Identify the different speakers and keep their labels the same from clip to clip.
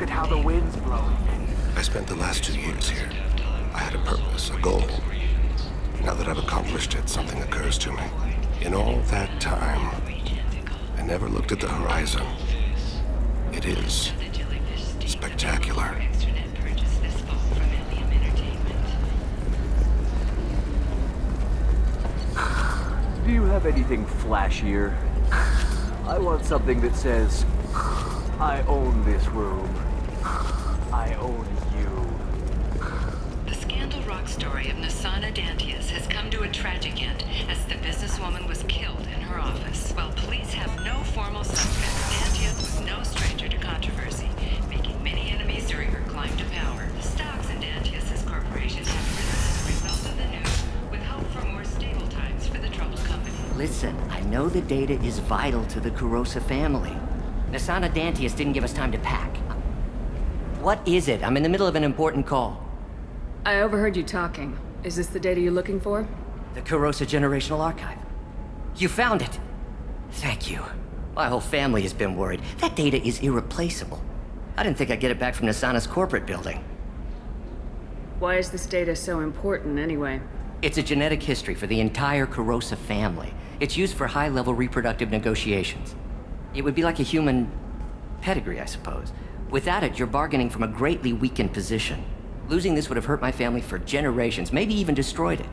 Speaker 1: at how the wind's blowing.
Speaker 2: I spent the last 2 years here. I had a purpose, a goal. Now that I've accomplished it, something occurs to me. In all that time, I never looked at the horizon. It is spectacular.
Speaker 1: Do you have anything flashier? I want something that says, I own this room. I own you.
Speaker 3: The scandal rock story of Nasana Dantius has come to a tragic end as the businesswoman was killed in her office. While police have no formal suspects, Dantius was no stranger to controversy, making many enemies during her climb to power. The stocks in Dantius's corporation have risen as a result of the news, with hope for more stable times for the troubled company.
Speaker 4: Listen, I know the data is vital to the Kurosa family. Nasana Dantius didn't give us time to pack. What is it? I'm in the middle of an important call.
Speaker 5: I overheard you talking. Is this the data you're looking for?
Speaker 4: The Kurosa Generational Archive. You found it! Thank you. My whole family has been worried. That data is irreplaceable. I didn't think I'd get it back from Nasana's corporate building.
Speaker 5: Why is this data so important, anyway?
Speaker 4: It's a genetic history for the entire Kurosa family. It's used for high-level reproductive negotiations. It would be like a human pedigree, I suppose. Without it, you're bargaining from a greatly weakened position. Losing this would have hurt my family for generations, maybe even destroyed it.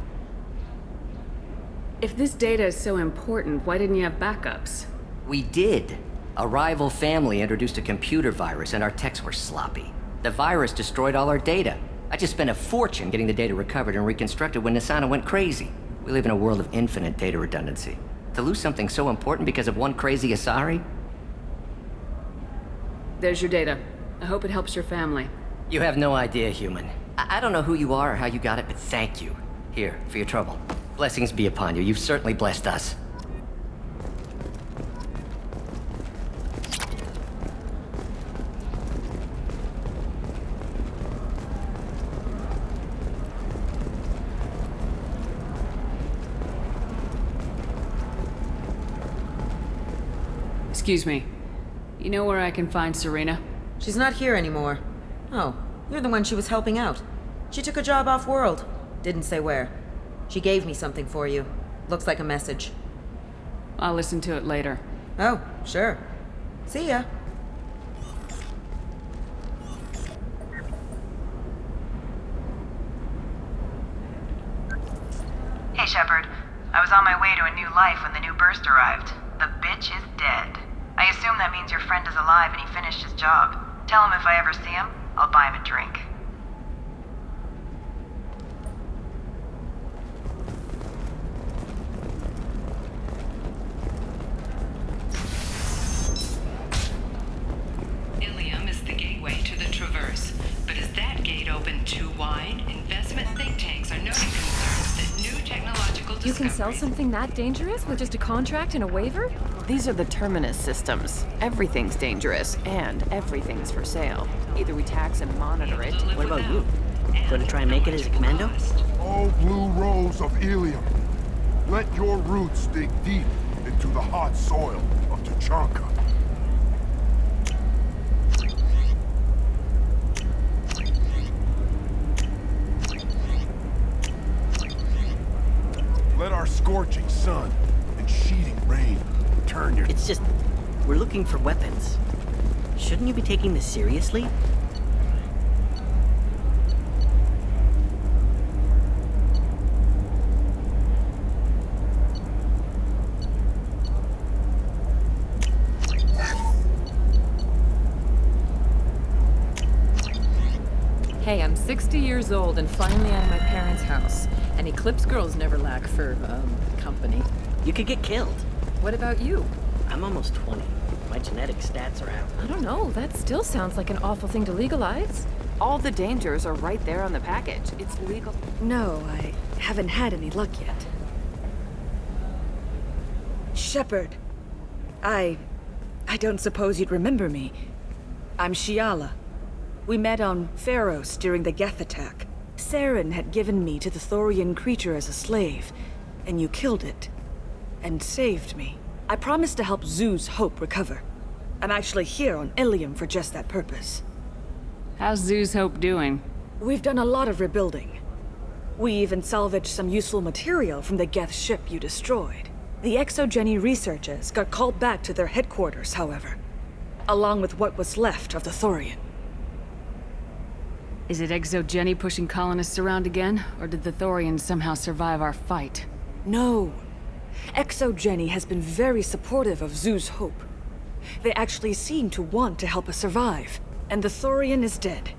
Speaker 5: If this data is so important, why didn't you have backups?
Speaker 4: We did. A rival family introduced a computer virus and our techs were sloppy. The virus destroyed all our data. I just spent a fortune getting the data recovered and reconstructed when Nasana went crazy. We live in a world of infinite data redundancy. To lose something so important because of one crazy Asari?
Speaker 5: There's your data. I hope it helps your family.
Speaker 4: You have no idea, human. I don't know who you are or how you got it, but thank you. Here, for your trouble. Blessings be upon you. You've certainly blessed us.
Speaker 5: Excuse me. You know where I can find Serena?
Speaker 6: She's not here anymore. Oh, you're the one she was helping out. She took a job off-world. Didn't say where. She gave me something for you. Looks like a message.
Speaker 5: I'll listen to it later.
Speaker 6: Oh, sure. See ya.
Speaker 7: Hey, Shepard. I was on my way to a new life when the new burst arrived. The bitch is dead. I assume that means your friend is alive and he finished his job. Tell him if I ever see him, I'll buy him a drink.
Speaker 3: Ilium is the gateway to the Traverse. But is that gate open too wide? Investment think tanks are noting concerns that new technological discoveries...
Speaker 8: You can sell something that dangerous with just a contract and a waiver?
Speaker 9: These are the Terminus systems. Everything's dangerous, and everything's for sale. Either we tax and monitor it.
Speaker 4: What about you? Gonna try and make it as a commando?
Speaker 10: Oh, blue rose of Ilium. Let your roots dig deep into the hot soil of Tuchanka. Let our scorching sun and sheeting rain turn your...
Speaker 11: It's just, we're looking for weapons. Shouldn't you be taking this seriously?
Speaker 9: Hey, I'm 60 years old and finally out of my parents' house. And Eclipse girls never lack for, company.
Speaker 11: You could get killed.
Speaker 9: What about you?
Speaker 11: I'm almost 20. My genetic stats are out.
Speaker 8: I don't know. That still sounds like an awful thing to legalize.
Speaker 9: All the dangers are right there on the package. It's legal.
Speaker 12: No, I haven't had any luck yet. Shepard. I don't suppose you'd remember me. I'm Shiala. We met on Pharos during the Geth attack. Saren had given me to the Thorian creature as a slave, and you killed it. And saved me. I promised to help Zoo's Hope recover. I'm actually here on Ilium for just that purpose.
Speaker 9: How's Zoo's Hope doing?
Speaker 12: We've done a lot of rebuilding. We even salvaged some useful material from the Geth ship you destroyed. The exogeny researchers got called back to their headquarters, however, along with what was left of the Thorian.
Speaker 9: Is it exogeny pushing colonists around again, or did the Thorians somehow survive our fight?
Speaker 12: No. Exogeny has been very supportive of Zoo's Hope. They actually seem to want to help us survive, and the Thorian is dead.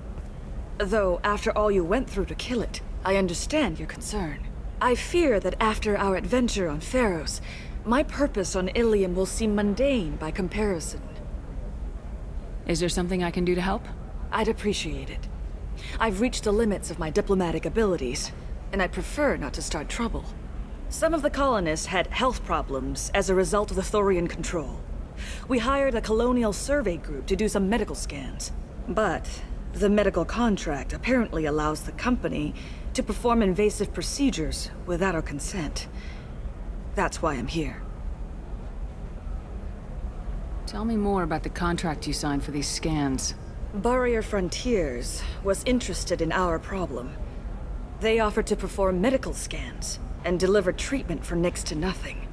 Speaker 12: Though, after all you went through to kill it, I understand your concern. I fear that after our adventure on Pharos, my purpose on Ilium will seem mundane by comparison.
Speaker 9: Is there something I can do to help?
Speaker 12: I'd appreciate it. I've reached the limits of my diplomatic abilities, and I'd prefer not to start trouble. Some of the colonists had health problems as a result of the Thorian control. We hired a colonial survey group to do some medical scans. But the medical contract apparently allows the company to perform invasive procedures without our consent. That's why I'm here.
Speaker 9: Tell me more about the contract you signed for these scans.
Speaker 12: Barrier Frontiers was interested in our problem. They offered to perform medical scans and deliver treatment for next to nothing.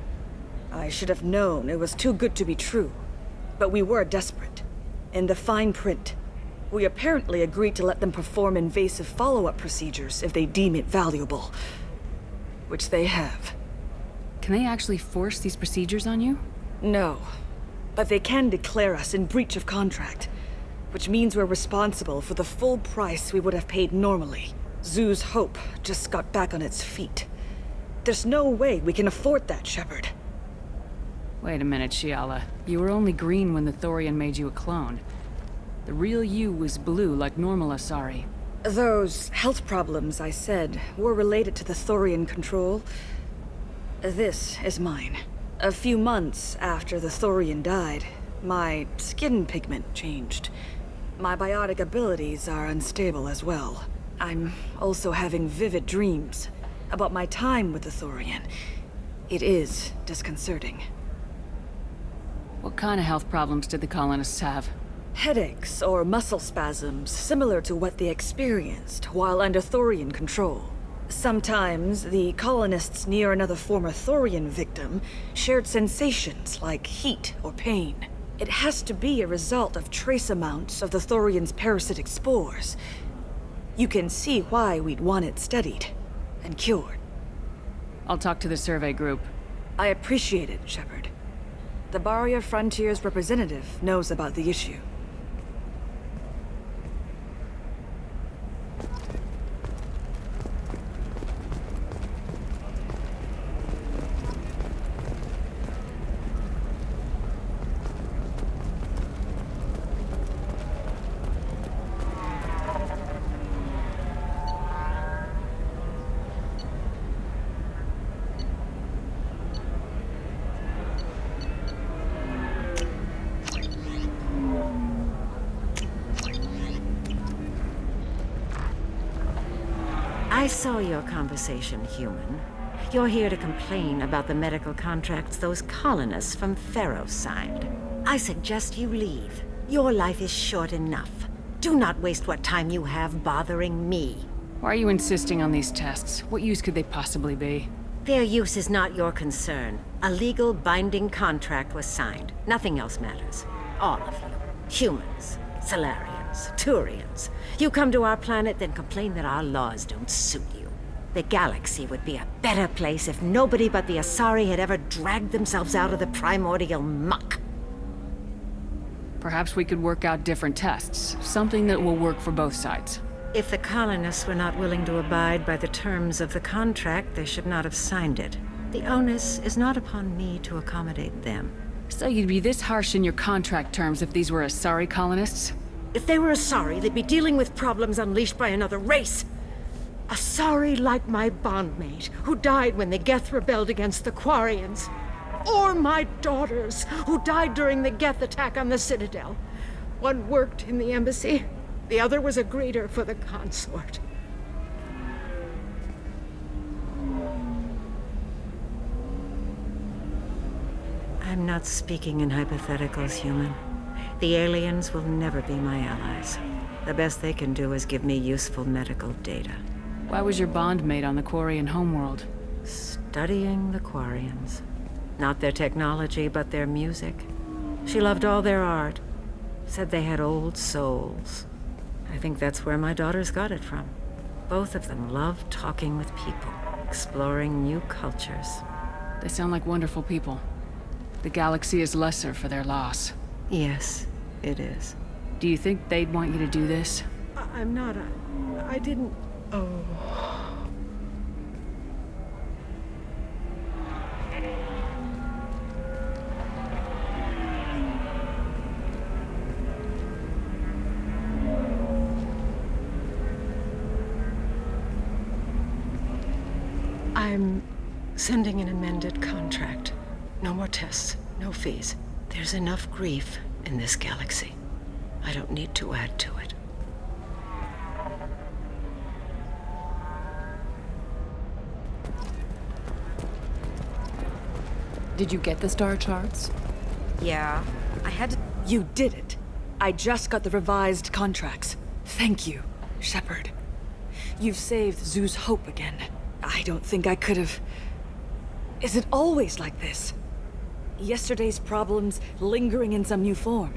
Speaker 12: I should have known it was too good to be true, but we were desperate. In the fine print, we apparently agreed to let them perform invasive follow-up procedures if they deem it valuable, which they have.
Speaker 9: Can they actually force these procedures on you?
Speaker 12: No, but they can declare us in breach of contract, which means we're responsible for the full price we would have paid normally. Zoo's Hope just got back on its feet. There's no way we can afford that, Shepard.
Speaker 9: Wait a minute, Shiala. You were only green when the Thorian made you a clone. The real you was blue like normal Asari.
Speaker 12: Those health problems I said were related to the Thorian control. This is mine. A few months after the Thorian died, my skin pigment changed. My biotic abilities are unstable as well. I'm also having vivid dreams about my time with the Thorian. It is disconcerting.
Speaker 9: What kind of health problems did the colonists have?
Speaker 12: Headaches or muscle spasms similar to what they experienced while under Thorian control. Sometimes the colonists near another former Thorian victim shared sensations like heat or pain. It has to be a result of trace amounts of the Thorian's parasitic spores. You can see why we'd want it studied and cured.
Speaker 9: I'll talk to the survey group.
Speaker 12: I appreciate it, Shepard. The Barrier Frontiers representative knows about the issue.
Speaker 13: I saw your conversation, human. You're here to complain about the medical contracts those colonists from Pharos signed. I suggest you leave. Your life is short enough. Do not waste what time you have bothering me.
Speaker 9: Why are you insisting on these tests? What use could they possibly be?
Speaker 13: Their use is not your concern. A legal, binding contract was signed. Nothing else matters. All of you. Humans, Salarians, Turians. You come to our planet, then complain that our laws don't suit you. The galaxy would be a better place if nobody but the Asari had ever dragged themselves out of the primordial muck.
Speaker 9: Perhaps we could work out different tests. Something that will work for both sides.
Speaker 13: If the colonists were not willing to abide by the terms of the contract, they should not have signed it. The onus is not upon me to accommodate them.
Speaker 9: So you'd be this harsh in your contract terms if these were Asari colonists?
Speaker 13: If they were Asari, they'd be dealing with problems unleashed by another race. Asari like my bondmate, who died when the Geth rebelled against the Quarians. Or my daughters, who died during the Geth attack on the Citadel. One worked in the embassy, the other was a greeter for the consort. I'm not speaking in hypotheticals, human. The aliens will never be my allies. The best they can do is give me useful medical data.
Speaker 9: Why was your bond made on the Quarian homeworld?
Speaker 13: Studying the Quarians. Not their technology, but their music. She loved all their art. Said they had old souls. I think that's where my daughters got it from. Both of them love talking with people, exploring new cultures.
Speaker 9: They sound like wonderful people. The galaxy is lesser for their loss.
Speaker 13: Yes, it is.
Speaker 9: Do you think they'd want you to do this?
Speaker 13: I'm not. I didn't. Oh. I'm sending an amended contract. No more tests, no fees. There's enough grief in this galaxy. I don't need to add to it.
Speaker 8: Did you get the star charts?
Speaker 12: Yeah, I had to... You did it. I just got the revised contracts. Thank you, Shepard. You've saved Zoo's hope again. I don't think I could have... Is it always like this? Yesterday's problems lingering in some new form.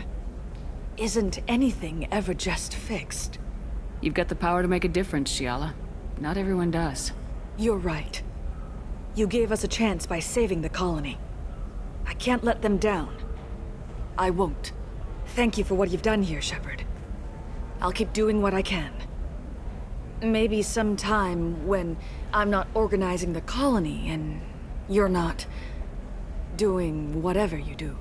Speaker 12: Isn't anything ever just fixed?
Speaker 9: You've got the power to make a difference, Shiala. Not everyone does.
Speaker 12: You're right. You gave us a chance by saving the colony. I can't let them down. I won't. Thank you for what you've done here, Shepard. I'll keep doing what I can. Maybe sometime when I'm not organizing the colony and you're not doing whatever you do.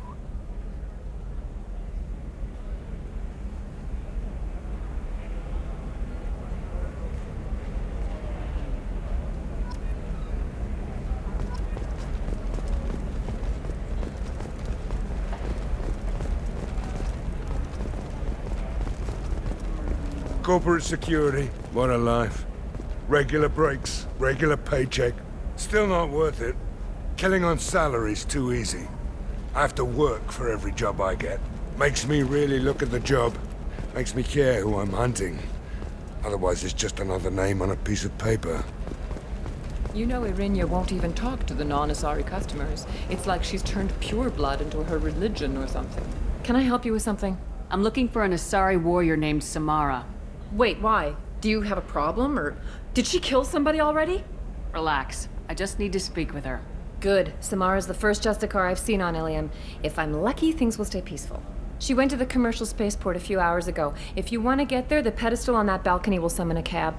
Speaker 10: Corporate security, what a life. Regular breaks, regular paycheck. Still not worth it. Killing on salary's too easy. I have to work for every job I get. Makes me really look at the job. Makes me care who I'm hunting. Otherwise it's just another name on a piece of paper.
Speaker 8: You know Irinia won't even talk to the non-Asari customers. It's like she's turned pure blood into her religion or something. Can I help you with something?
Speaker 9: I'm looking for an Asari warrior named Samara.
Speaker 8: Wait, why? Do you have a problem, or did she kill somebody already?
Speaker 9: Relax. I just need to speak with her.
Speaker 8: Good. Samara's the first Justicar I've seen on Ilium. If I'm lucky, things will stay peaceful. She went to the commercial spaceport a few hours ago. If you want to get there, the pedestal on that balcony will summon a cab.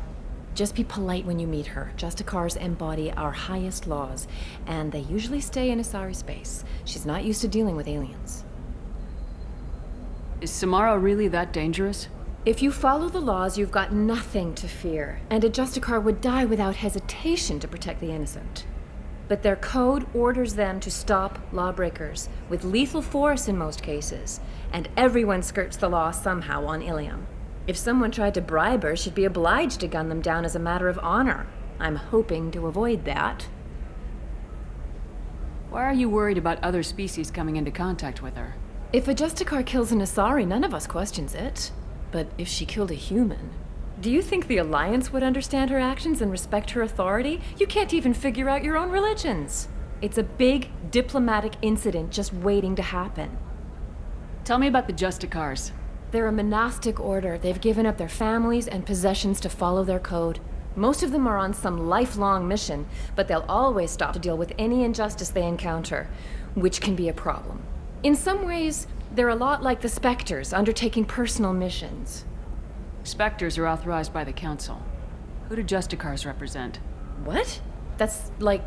Speaker 8: Just be polite when you meet her. Justicars embody our highest laws, and they usually stay in Asari space. She's not used to dealing with aliens.
Speaker 9: Is Samara really that dangerous?
Speaker 8: If you follow the laws, you've got nothing to fear, and a Justicar would die without hesitation to protect the innocent. But their code orders them to stop lawbreakers, with lethal force in most cases, and everyone skirts the law somehow on Ilium. If someone tried to bribe her, she'd be obliged to gun them down as a matter of honor. I'm hoping to avoid that.
Speaker 9: Why are you worried about other species coming into contact with her?
Speaker 8: If a Justicar kills an Asari, none of us questions it. But if she killed a human, do you think the Alliance would understand her actions and respect her authority? You can't even figure out your own religions. It's a big diplomatic incident just waiting to happen.
Speaker 9: Tell me about the Justicars.
Speaker 8: They're a monastic order. They've given up their families and possessions to follow their code. Most of them are on some lifelong mission, but they'll always stop to deal with any injustice they encounter, which can be a problem. In some ways, they're a lot like the Spectres, undertaking personal missions.
Speaker 9: Spectres are authorized by the Council. Who do Justicars represent?
Speaker 8: What? That's like,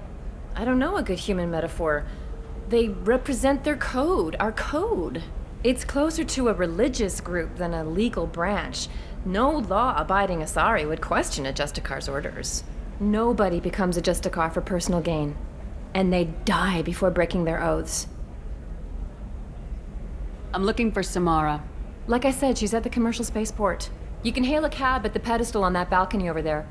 Speaker 8: I don't know, a good human metaphor. They represent their code, our code. It's closer to a religious group than a legal branch. No law-abiding Asari would question a Justicar's orders. Nobody becomes a Justicar for personal gain. And they die before breaking their oaths.
Speaker 9: I'm looking for Samara.
Speaker 8: Like I said, she's at the commercial spaceport. You can hail a cab at the pedestal on that balcony over there.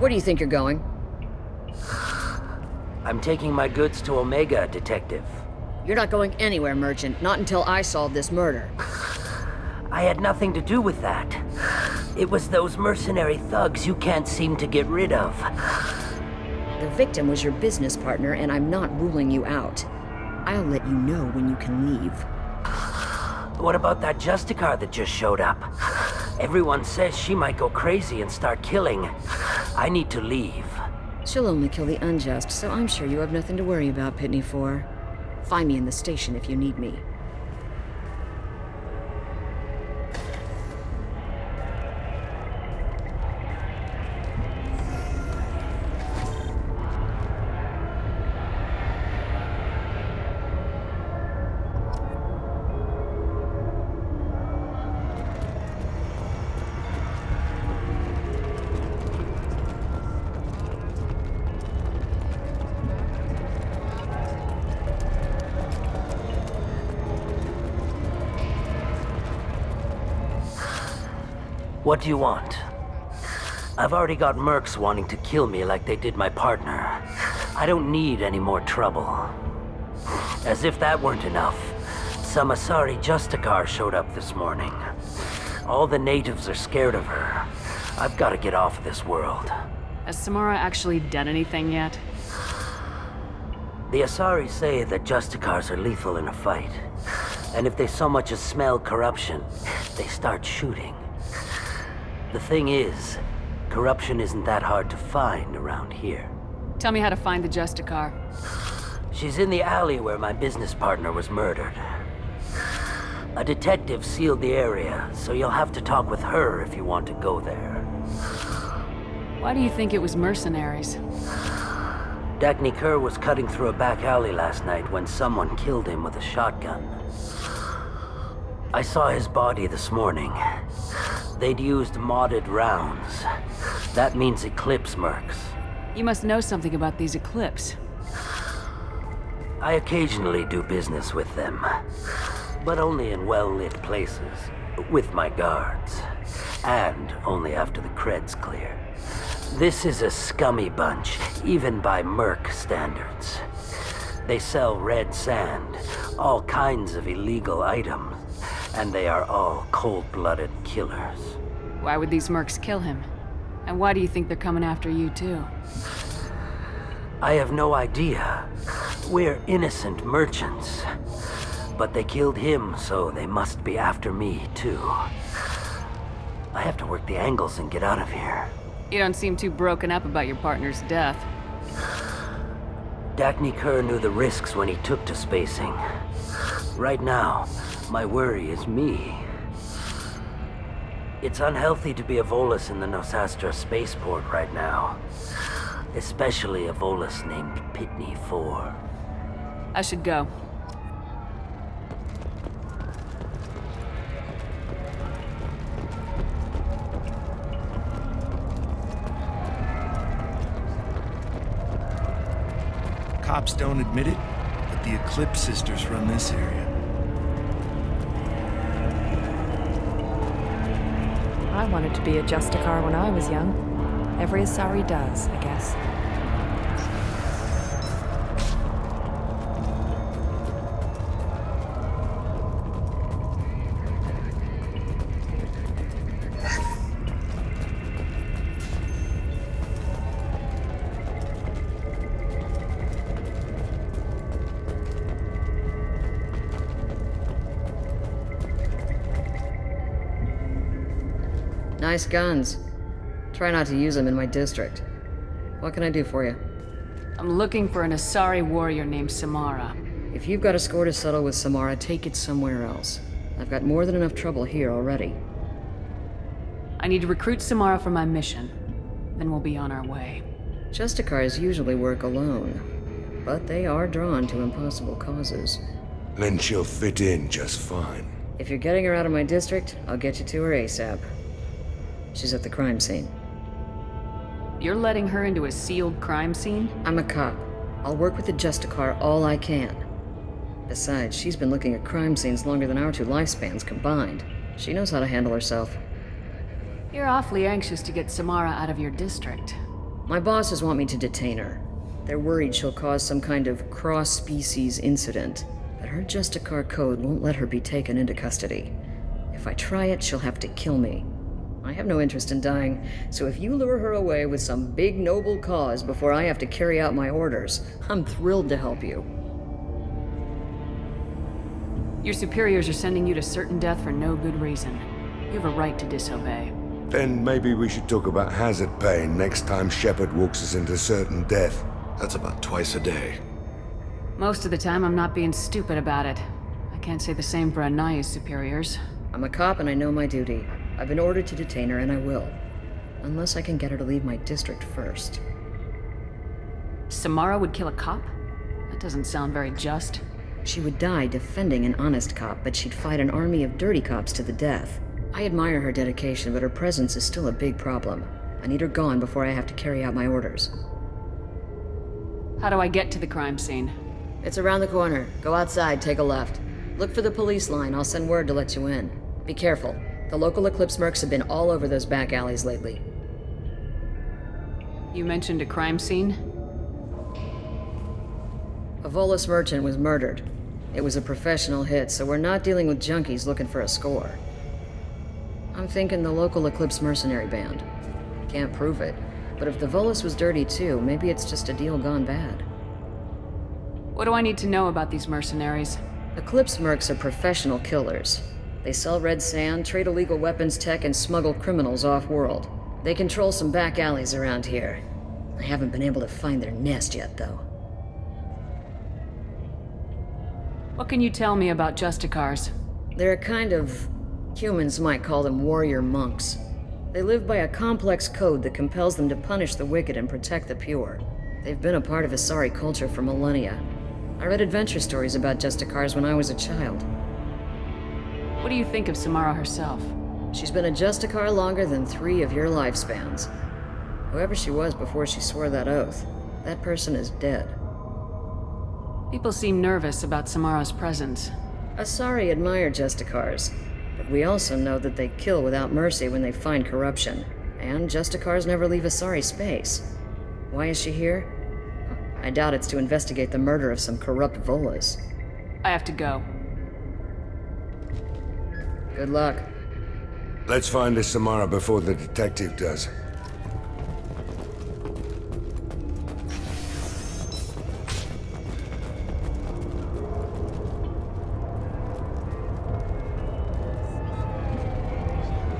Speaker 14: Where do you think you're going?
Speaker 15: I'm taking my goods to Omega, Detective.
Speaker 14: You're not going anywhere, Merchant. Not until I solve this murder.
Speaker 15: I had nothing to do with that. It was those mercenary thugs you can't seem to get rid of.
Speaker 14: The victim was your business partner, and I'm not ruling you out. I'll let you know when you can leave.
Speaker 15: What about that Justicar that just showed up? Everyone says she might go crazy and start killing. I need to leave.
Speaker 14: She'll only kill the unjust, so I'm sure you have nothing to worry about, Pitney 4. Find me in the station if you need me.
Speaker 15: What do you want? I've already got mercs wanting to kill me like they did my partner. I don't need any more trouble. As if that weren't enough, some Asari Justicar showed up this morning. All the natives are scared of her. I've got to get off of this world.
Speaker 9: Has Samara actually done anything yet?
Speaker 15: The Asari say that Justicars are lethal in a fight. And if they so much as smell corruption, they start shooting. The thing is, corruption isn't that hard to find around here.
Speaker 9: Tell me how to find the Justicar.
Speaker 15: She's in the alley where my business partner was murdered. A detective sealed the area, so you'll have to talk with her if you want to go there.
Speaker 9: Why do you think it was mercenaries?
Speaker 15: Dagny Kerr was cutting through a back alley last night when someone killed him with a shotgun. I saw his body this morning. They'd used modded rounds. That means Eclipse mercs.
Speaker 9: You must know something about these Eclipse.
Speaker 15: I occasionally do business with them, but only in well-lit places, with my guards, and only after the cred's clear. This is a scummy bunch, even by merc standards. They sell red sand, all kinds of illegal items, and they are all cold-blooded killers.
Speaker 9: Why would these mercs kill him? And why do you think they're coming after you, too?
Speaker 15: I have no idea. We're innocent merchants. But they killed him, so they must be after me, too. I have to work the angles and get out of here.
Speaker 9: You don't seem too broken up about your partner's death.
Speaker 15: Dagny Kerr knew the risks when he took to spacing. Right now, my worry is me. It's unhealthy to be a Volus in the Nosastra spaceport right now. Especially a Volus named Pitney 4.
Speaker 9: I should go.
Speaker 16: Cops don't admit it, but the Eclipse sisters run this area.
Speaker 17: I wanted to be a Justicar when I was young. Every Asari does, I guess.
Speaker 14: Nice guns. Try not to use them in my district. What can I do for you?
Speaker 9: I'm looking for an Asari warrior named Samara.
Speaker 14: If you've got a score to settle with Samara, take it somewhere else. I've got more than enough trouble here already.
Speaker 9: I need to recruit Samara for my mission. Then we'll be on our way.
Speaker 14: Justicars usually work alone, but they are drawn to impossible causes.
Speaker 10: Then she'll fit in just fine.
Speaker 14: If you're getting her out of my district, I'll get you to her ASAP. She's at the crime scene.
Speaker 9: You're letting her into a sealed crime scene?
Speaker 14: I'm a cop. I'll work with the Justicar all I can. Besides, she's been looking at crime scenes longer than our two lifespans combined. She knows how to handle herself.
Speaker 9: You're awfully anxious to get Samara out of your district.
Speaker 14: My bosses want me to detain her. They're worried she'll cause some kind of cross-species incident, but her Justicar code won't let her be taken into custody. If I try it, she'll have to kill me. I have no interest in dying, so if you lure her away with some big noble cause before I have to carry out my orders, I'm thrilled to help you.
Speaker 9: Your superiors are sending you to certain death for no good reason. You have a right to disobey.
Speaker 10: Then maybe we should talk about hazard pay next time Shepard walks us into certain death.
Speaker 2: That's about twice a day.
Speaker 9: Most of the time, I'm not being stupid about it. I can't say the same for Anaya's superiors.
Speaker 14: I'm a cop and I know my duty. I've been ordered to detain her and I will. Unless I can get her to leave my district first.
Speaker 9: Samara would kill a cop? That doesn't sound very just.
Speaker 14: She would die defending an honest cop, but she'd fight an army of dirty cops to the death. I admire her dedication, but her presence is still a big problem. I need her gone before I have to carry out my orders.
Speaker 9: How do I get to the crime scene?
Speaker 14: It's around the corner. Go outside, take a left. Look for the police line. I'll send word to let you in. Be careful. The local Eclipse mercs have been all over those back alleys lately.
Speaker 9: You mentioned a crime scene?
Speaker 14: A Volus merchant was murdered. It was a professional hit, so we're not dealing with junkies looking for a score. I'm thinking the local Eclipse mercenary band. Can't prove it, but if the Volus was dirty too, maybe it's just a deal gone bad.
Speaker 9: What do I need to know about these mercenaries?
Speaker 14: Eclipse mercs are professional killers. They sell red sand, trade illegal weapons tech, and smuggle criminals off-world. They control some back alleys around here. I haven't been able to find their nest yet, though.
Speaker 9: What can you tell me about Justicars?
Speaker 14: They're a kind of... humans might call them warrior monks. They live by a complex code that compels them to punish the wicked and protect the pure. They've been a part of Asari culture for millennia. I read adventure stories about Justicars when I was a child.
Speaker 9: What do you think of Samara herself?
Speaker 14: She's been a Justicar longer than 3 of your lifespans. Whoever she was before she swore that oath, that person is dead.
Speaker 9: People seem nervous about Samara's presence.
Speaker 14: Asari admire Justicars, but we also know that they kill without mercy when they find corruption. And Justicars never leave Asari space. Why is she here? I doubt it's to investigate the murder of some corrupt Volas.
Speaker 9: I have to go.
Speaker 14: Good luck.
Speaker 10: Let's find this Samara before the detective does.